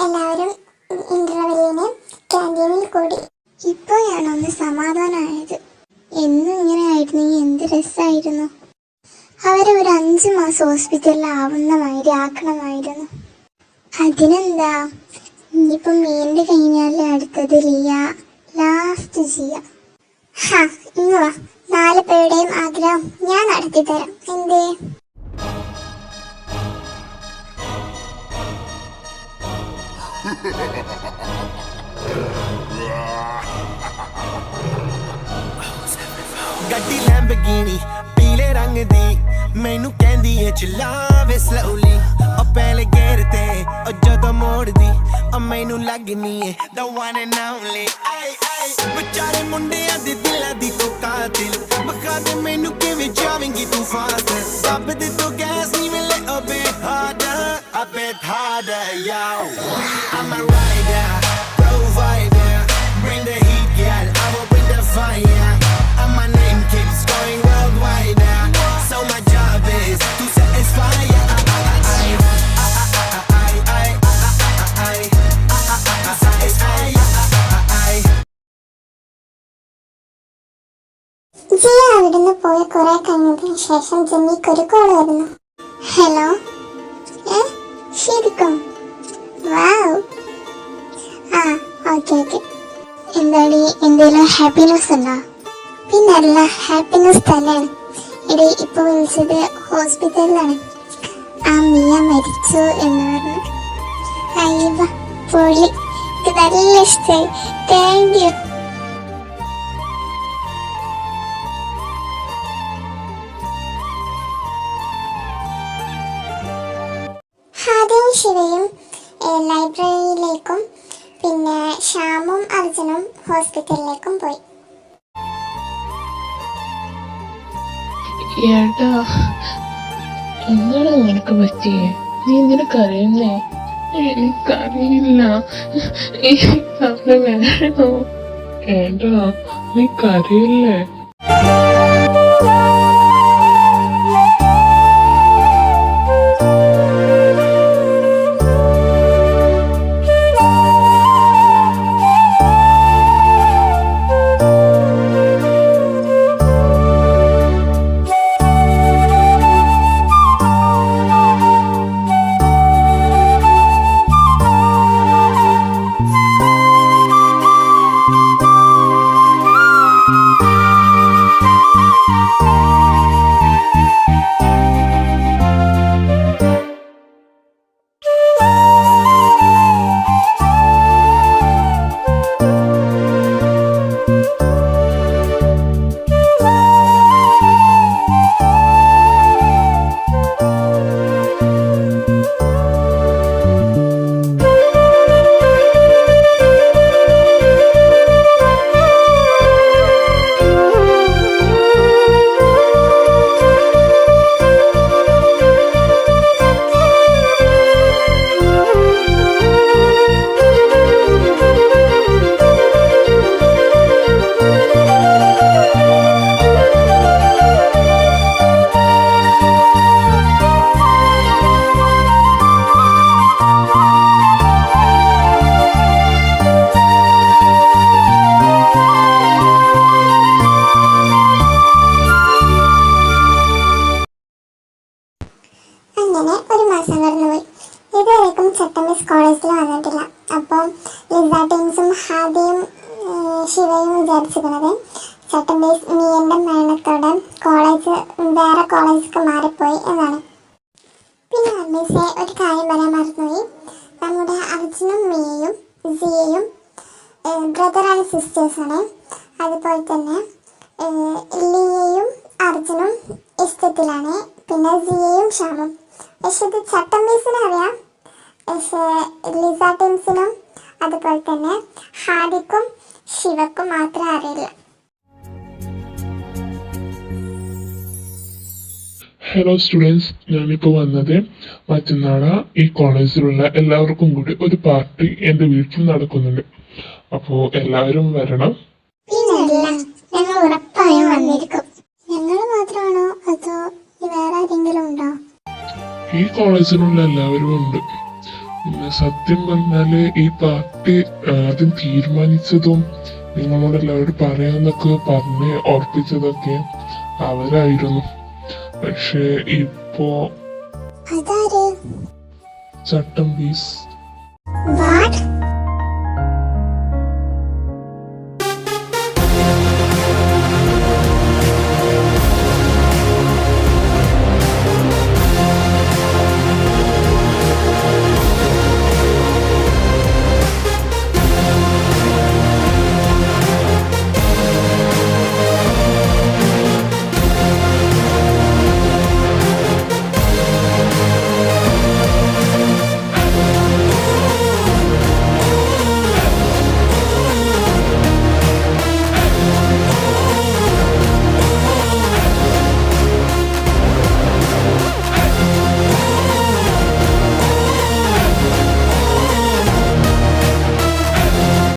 എല്ലാവരും ഇന്റർവെല്ലിന് ക്യാൻറ്റീനിൽ കൂടി. ഇപ്പോഴാണ് ഒന്ന് സമാധാനമായത്. എന്നും ഇങ്ങനെ ആയിരുന്നെങ്കിൽ എന്ത് രസമായിരുന്നു. അവരെ ഒരു 5 മാസം ഹോസ്പിറ്റലിൽ ആവുന്ന മാതിരി ആക്കണമായിരുന്നു. അതിനെന്താ, ഇനിയിപ്പം മീൻ്റെ കഴിഞ്ഞാൽ അടുത്തത് ലിയ, ലാസ്റ്റ് ജിയ. ഇങ്ങ് വാ, 4 പേരുടെയും ആഗ്രഹം ഞാൻ നടത്തി തരാം. എന്തേ? ਗੱਡੀ ਲੈਂਬਰਗਿਨੀ ਪੀਲੇ ਰੰਗ ਦੀ ਮੈਨੂੰ ਕਹਿੰਦੀ ਏ ਚਲਾਵੇ ਸਲੋਲੀ ਉਹ ਪਹਿਲੇ ਗੇਰ ਤੇ ਉਹ ਜਦੋਂ ਮੋੜਦੀ ਉਹ ਮੈਨੂੰ ਲੱਗਨੀ ਏ the one and only ਵਿਚਾਰੇ ਮੁੰਡਿਆਂ ਦੇ ਦਿਲਾਂ ਦੀ ਤੂੰ ਕਾਤਿਲ ਬਖਾ ਦੇ ਮੈਨੂੰ ਕਿਵੇਂ ਜਾਵੇਂਗੀ ਤੂੰ ਫਾਸਟ ਦੱਬ ਦੇ ਤੂੰ ਗੈਸ ਨਹੀਂ ਮਿਲੇ a bit harder yo I'm a rider provider bring the heat girl I will bring the fire and my name keeps going worldwide now so my job is to satisfy Jiya അവിടുന്ന് പോയി കുറെ കഴിഞ്ഞതിന് ശേഷം ജിമ്മിക്ക് ഒരു call വരുന്നു. Hello, ശരിക്കും? വാവ്. Okay. എന്താണ്, എന്തെങ്കിലും ഹാപ്പിനെസ് ഉണ്ടോ? പിന്നല്ല, ഹാപ്പിനെസ് തന്നെയാണ്. എടേ, ഇപ്പൊ വിളിച്ചത് ഹോസ്പിറ്റലിലാണ്. ആ മിയ മരിച്ചു എന്ന് പറഞ്ഞു. അയ്യ പൊളി, ഇത് നല്ല ഇഷ്ടമായി. Thank you. ഹാദിയും ശിവയും ലൈബ്രറിയിലേക്കും പിന്നെ ശ്യാമും അർജുനും ഹോസ്പിറ്റലിലേക്കും പോയി. ഏട്ടാ, എന്താണ് നിനക്ക് പറ്റിയേ? നീ എന്തിനു കരയുന്നേ? എനിക്കറിയില്ല, എനിക്കവിടെ വേണോ? ഏട്ടാ, നീ കരയില്ലേ? അങ്ങനെ ഒരു മാസം കടന്നുപോയി. ഇതുവരെക്കും ചട്ടമ്പിസ് കോളേജിൽ വന്നിട്ടില്ല. അപ്പം ലിസ ടീംസും ഹാദിയും ശിവയും വിചാരിച്ചിരുന്നത് ചട്ടമ്പിസ് മിയന്റെ മരണത്തോടെ വേറെ കോളേജിലേക്ക് മാറിപ്പോയി എന്നാണ്. പിന്നെ അർമീസെ ഒരു കാര്യം പറയാൻ മറന്നുപോയി. നമ്മുടെ അർജുനും മിയയും സിയയും ബ്രദർ ആൻഡ് സിസ്റ്റേഴ്സാണ്. അതുപോലെ തന്നെ ലിയയും അർജുനും ഇഷ്ടത്തിലാണ്. പിന്നെ സിയയും ശ്യാമും. പക്ഷെ ഇത് ചട്ടമ്പീസിനെ അറിയാം, പക്ഷെ ലിസ ടീംസിനും അതുപോലെ തന്നെ ഹാദിക്കും ശിവക്കും മാത്രമേ അറിയില്ല. ഹലോ സ്റ്റുഡൻസ്, ഞാനിപ്പോൾ വന്നത് മറ്റന്നാള ഈ കോളേജിലുള്ള എല്ലാവർക്കും കൂടി ഒരു പാർട്ടി എൻ്റെ വീട്ടിൽ നടക്കുന്നുണ്ട്. അപ്പോൾ എല്ലാവരും വരണം. പിന്നല്ല, ഞങ്ങൾ ഉറപ്പായും വന്നിരിക്കും. ഞങ്ങൾ മാത്രമാണോ അതോ വേറെ ആരെങ്കിലും ഉണ്ടോ? ഈ കോളേജിലുള്ള എല്ലാവരും ഉണ്ട്. പിന്നെ സത്യം പറഞ്ഞാല് ഈ പാർട്ടി ആദ്യം തീരുമാനിച്ചതും നിങ്ങളോട് എല്ലാവരോടും പറയാന്നൊക്കെ പറഞ്ഞ് ഉറപ്പിച്ചതൊക്കെ അവരായിരുന്നു. പക്ഷെ ഇപ്പോ അതാര്? ചട്ടം പീസ്. വാട്ട്?